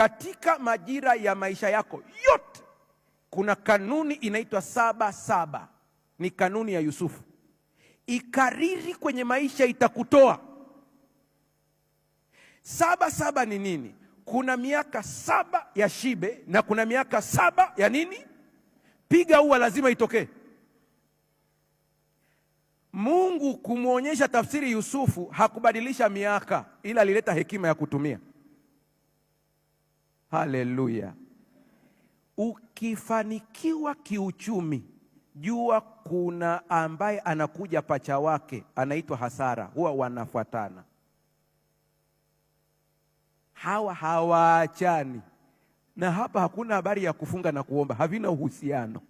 katika majira ya maisha yako yote kuna kanuni inaitwa 7-7. Ni kanuni ya Yusufu. Ikariri kwenye maisha itakutoa. 7-7 ni nini? Kuna miaka 7 ya shibe na kuna miaka 7 ya nini? Piga ua, lazima itokee. Mungu kumwonyesha tafsiri Yusufu hakubadilisha miaka, ila alileta hekima ya kutumia. Haleluya. Ukifanikiwa kiuchumi, jua kuna ambaye anakuja pacha wake, anaitwa hasara. Huwa wanafuatana. Hawa hawaachani. Na hapa hakuna habari ya kufunga na kuomba, havina uhusiano.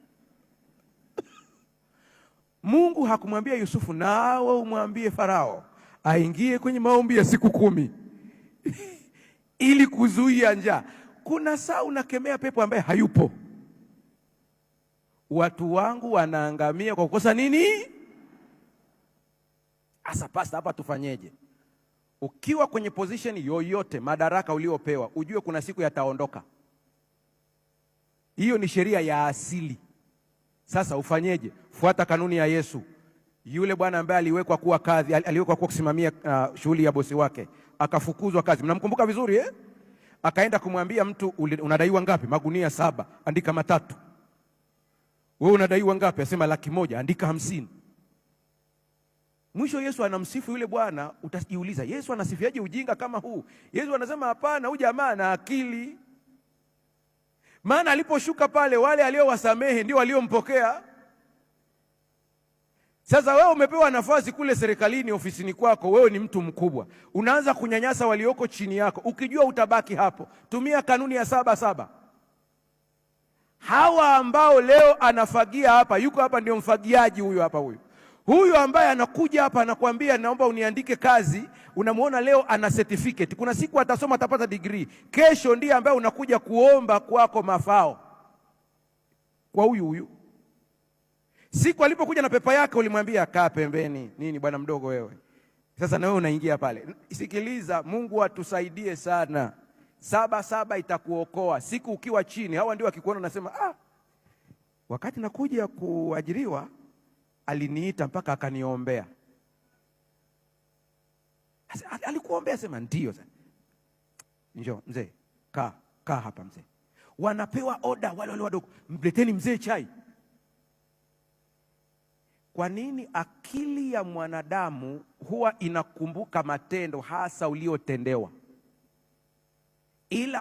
Mungu hakumwambia Yusufu, nawe umwambie Farao aingie kwenye maombi ya siku 10 ili kuzuia njaa. Kuna saa unakemea pepo ambaye hayupo. Watu wangu wanaangamia kwa kukosa nini? Asa pasta, hapa tufanyeje? Ukiwa kwenye position yoyote, madaraka uliopewa, ujue kuna siku yataondoka. Hiyo ni sheria ya asili. Sasa ufanyeje? Fuata kanuni ya Yesu. Yule bwana ambaye aliwekwa kuwa kadhi, aliwekwa kuwa kusimamia shughuli ya bosi wake, akafukuzwa kazi. Mnamkumbuka vizuri eh? Akaenda kumwambia mtu, unadaiwa ngapi? Magunia 7, andika 3. Wewe unadaiwa ngapi? Asema 100,000, andika 50. Mwisho Yesu anamsifu yule bwana. Utajiuliza, Yesu anasifiaje ujinga kama huu? Yesu anasema hapana, huyu jamaa ana akili. Maana aliposhuka pale, wale aliowasamehe ndio waliompokea. Sasa wewe umepewa nafasi kule serikalini, ofisini kwako, wewe ni mtu mkubwa, unaanza kunyanyasa walioko chini yako, ukijua utabaki hapo. Tumia kanuni ya 7-7. Hawa ambao leo anafagia hapa, yuko hapa ndio mfagiaji huyu hapa, huyu ambaye anakuja hapa anakuambia naomba uniandike kazi, unamuona leo ana certificate. Kuna siku atasoma, atapata degree. Kesho ndiye ambaye unakuja kuomba kwako mafao kwa huyu. Siku alipokuja na pepa yake ulimwambia kaa pembeni. Nini bwana mdogo wewe? Sasa na wewe unaingia pale. Sikiliza, Mungu atusaidie sana. 7-7 itakuokoa. Siku ukiwa chini, hawa ndio wakikuona nasema wakati nakuja kuajiriwa aliniita mpaka akaniombea. Alikuombea? Sema ndio. Sasa njoo mzee, kaa hapa mzee. Wanapewa oda wale wadogo, mleteni mzee chai. Kwa nini? Akili ya mwanadamu huwa inakumbuka matendo hasa uliotendewa, ila